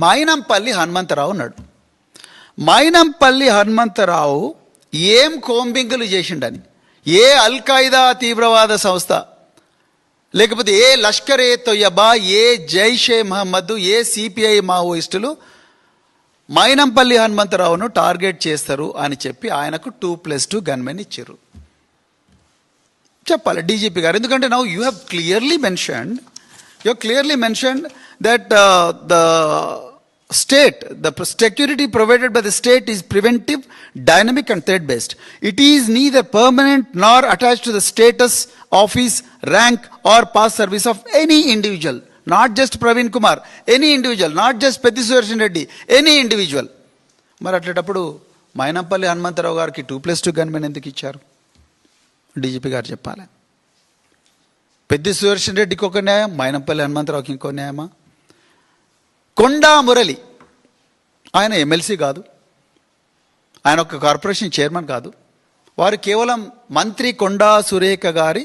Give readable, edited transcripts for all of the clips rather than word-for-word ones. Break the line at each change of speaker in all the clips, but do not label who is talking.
మైనంపల్లి హనుమంతరావు ఉన్నాడు. మైనంపల్లి హనుమంతరావు ఏం కోంబింగులు చేసిండని, ఏ అల్ఖాయిదా తీవ్రవాద సంస్థ, లేకపోతే ఏ లష్కర్ ఏ తొయ్యబా, ఏ జైషే మహమ్మద్, ఏ సిపిఐ మావోయిస్టులు మైనంపల్లి హనుమంతరావును టార్గెట్ చేస్తారు అని చెప్పి ఆయనకు 2+2 గన్మెన్ ఇచ్చారు. చెప్పాలి డీజీపీ గారు. ఎందుకంటే now you have clearly mentioned that the state, the security provided by the state is preventive, dynamic and threat based. It is neither permanent nor attached to the status, office, rank or past service of any individual, not just Praveen Kumar, any individual, not just Petti Sudarshan Reddy, any individual. మరి అట్లేటప్పుడు మైనంపల్లి హనుమంతరావు గారికి 2+2 gunmen ఎందుకు ఇచ్చారు? DGP గారు చెప్పాలి. పెద్ది సుదర్శన్ రెడ్డికి ఒక న్యాయం, మైనంపల్లి హనుమంతరావుకి ఇంకో న్యాయమా? కొండా మురళి, ఆయన ఎమ్మెల్సీ కాదు, ఆయన ఒక కార్పొరేషన్ చైర్మన్ కాదు, వారు కేవలం మంత్రి కొండా సురేఖ గారి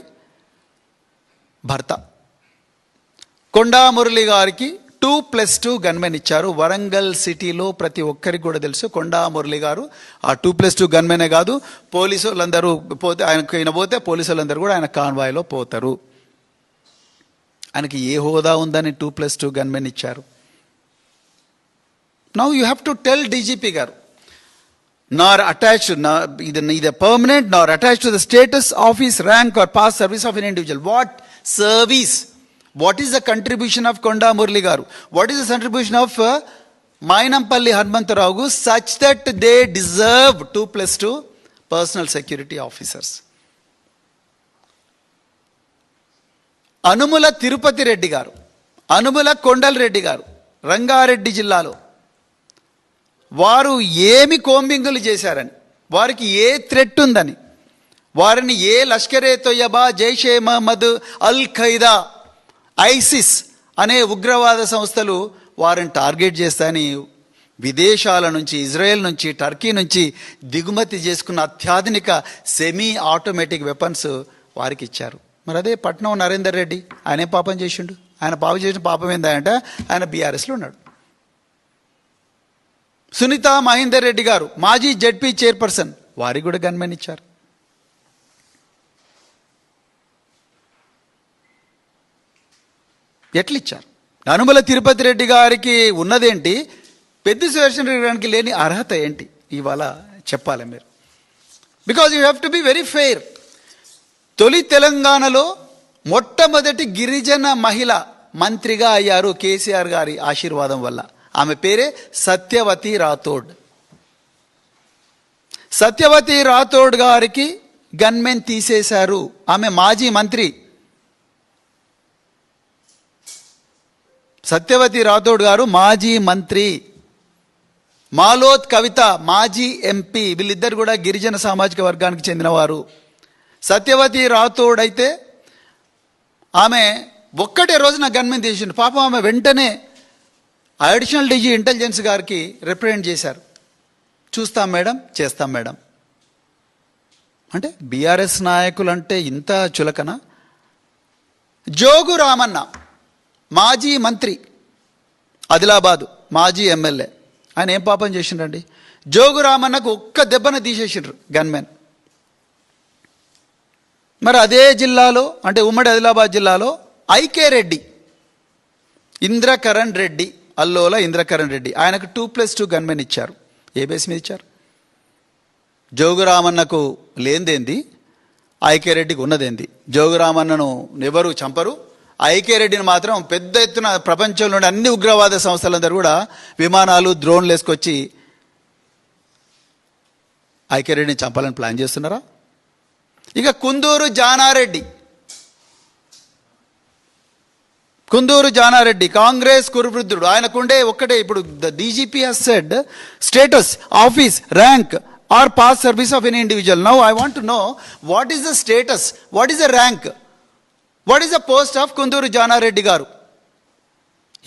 భర్త. కొండా మురళి గారికి 2+2 గన్మెన్ ఇచ్చారు. వరంగల్ సిటీలో ప్రతి ఒక్కరికి కూడా తెలుసు కొండా మురళి గారు ఆ 2+2 గన్మెనే కాదు, పోలీసు వాళ్ళందరూ పోతే ఆయనకు పోతే పోలీసు వాళ్ళందరూ కూడా ఆయన కాన్వాయ్లో పోతారు. ఆయనకి ఏ హోదా ఉందని 2+2 గన్మెన్ ఇచ్చారు? Now you have to tell DGP garu, nor attached, neither permanent nor attached to the status, office, rank or past service of an individual. What service? What is the contribution of Konda Murli garu? What is the contribution of Maynampalli Hanumantarao such that they deserve 2+2 personal security officers? Anumula Tirupati Reddy గారు, అనుముల కొండల్ రెడ్డి గారు రంగారెడ్డి జిల్లాలో వారు ఏమి కోంబింగులు చేశారని, వారికి ఏ threat ఉందని, వారిని ఏ లష్కర్ ఏ తొయ్యబా, జైషే మహమ్మద్, అల్ Qaeda, ISIS అనే ఉగ్రవాద సంస్థలు వారిని టార్గెట్ చేస్తాయని విదేశాల నుంచి, ఇజ్రాయెల్ నుంచి, టర్కీ నుంచి దిగుమతి చేసుకున్న అత్యాధునిక సెమీ ఆటోమేటిక్ వెపన్స్ వారికి ఇచ్చారు. మరి అదే పట్నం నరేందర్ రెడ్డి, ఆయనే పాపం చేసిండు. ఆయన పాపం చేసిన పాపం ఏందంటే ఆయన బీఆర్ఎస్లో ఉన్నాడు. సునీత మహేందర్ రెడ్డి గారు మాజీ జెడ్పీ చైర్పర్సన్, వారికి కూడా గన్మెన్ ఇచ్చారు. ఎట్లిచ్చారు? అనుమల తిరుపతి రెడ్డి గారికి ఉన్నదేంటి, పెద్ది సుదర్శన్ రెడ్డి గారికి లేని అర్హత ఏంటి? ఇవాళ చెప్పాలి మీరు. Because you have to be very fair. తొలి తెలంగాణలో మొట్టమొదటి గిరిజన మహిళ మంత్రిగా అయ్యారు కేసీఆర్ గారి ఆశీర్వాదం వల్ల. ఆమె పేరే సత్యవతి రాథోడ్. సత్యవతి రాథోడ్ గారికి గన్మెన్ తీసేశారు. ఆమె మాజీ మంత్రి. సత్యవతి రాథోడ్ గారు మాజీ మంత్రి. మాలోత్ కవిత మాజీ ఎంపీ. వీళ్ళిద్దరు కూడా గిరిజన సామాజిక వర్గానికి చెందినవారు. సత్యవతి రాథోడ్ అయితే ఆమె ఒక్కటే రోజున గన్మెన్ తీసిండు. పాపం ఆమె వెంటనే అడిషనల్ డీజీ ఇంటెలిజెన్స్ గారికి రిప్రజెంట్ చేశారు. చూస్తాం మేడం, చేస్తాం మేడం అంటే బీఆర్ఎస్ నాయకులు అంటే ఇంత చులకన. జోగు రామన్న మాజీ మంత్రి, ఆదిలాబాదు మాజీ ఎమ్మెల్యే, ఆయన ఏం పాపం చేసిండ్రండి? జోగు రామన్నకు ఒక్క దెబ్బన తీసేసిండ్రు గన్మెన్. మరి అదే జిల్లాలో అంటే ఉమ్మడి ఆదిలాబాద్ జిల్లాలో ఐకే రెడ్డి, ఇంద్రకరణ్ రెడ్డి, అల్లోల ఇంద్రకరణ్ రెడ్డి, ఆయనకు 2+2 గన్మెన్ ఇచ్చారు. ఏ బేస్ మీద ఇచ్చారు? జోగురామన్నకు లేనిదేంది, ఐకే రెడ్డికి ఉన్నదేంది? జోగురామన్నను ఎవరు చంపరు, ఐకే రెడ్డిని మాత్రం పెద్ద ఎత్తున ప్రపంచంలోని అన్ని ఉగ్రవాద సంస్థలందరూ కూడా విమానాలు, డ్రోన్లు వేసుకొచ్చి ఐకే రెడ్డిని చంపాలని ప్లాన్ చేస్తున్నారా? ఇక కుందూరు జానారెడ్డి కాంగ్రెస్ కురువృద్ధుడు. ఆయనకుండే ఒక్కటే, ఇప్పుడు the DGP has said status, office, rank or post service of any individual. Now I want to know what is the status, what is the rank, what is the post of Kunduru Janareddy garu?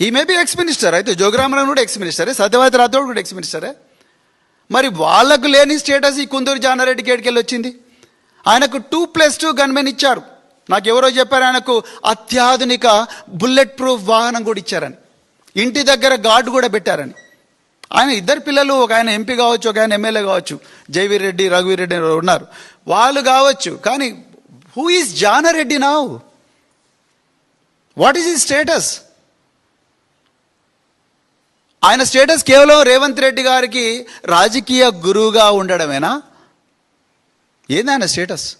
He may be ex minister. అయితే జోగురామన్ కూడా X మినిస్టరే, Satyavathi Rathod కూడా X మినిస్టరే. మరి వాళ్లకు లేని status ఈ కుందూరు జానారెడ్డికి ఏడికెళ్ళి వచ్చింది? ఆయనకు 2+2 gunmen ఇచ్చారు. నాకు ఎవరో చెప్పారు ఆయనకు అత్యాధునిక బుల్లెట్ ప్రూఫ్ వాహనం కూడా ఇచ్చారని. ఇంటి దగ్గర గార్డు కూడా పెట్టారని. ఆయన ఇద్దరు పిల్లలు, ఒక ఆయన ఎంపీ కావచ్చు, ఒక ఆయన ఎమ్మెల్యే కావచ్చు, జైవీర్ రెడ్డి, రఘువీర్ రెడ్డి ఉన్నారు, వాళ్ళు కావచ్చు. కానీ who is Jana Reddy now? What is his status? ఆయన స్టేటస్ కేవలం రేవంత్ రెడ్డి గారికి రాజకీయ గురువుగా ఉండడమేనా? ఏంది ఆయన స్టేటస్?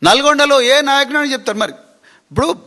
నల్గొండలో ఏ నాయకుడు చెప్తారు మరి? ఇప్పుడు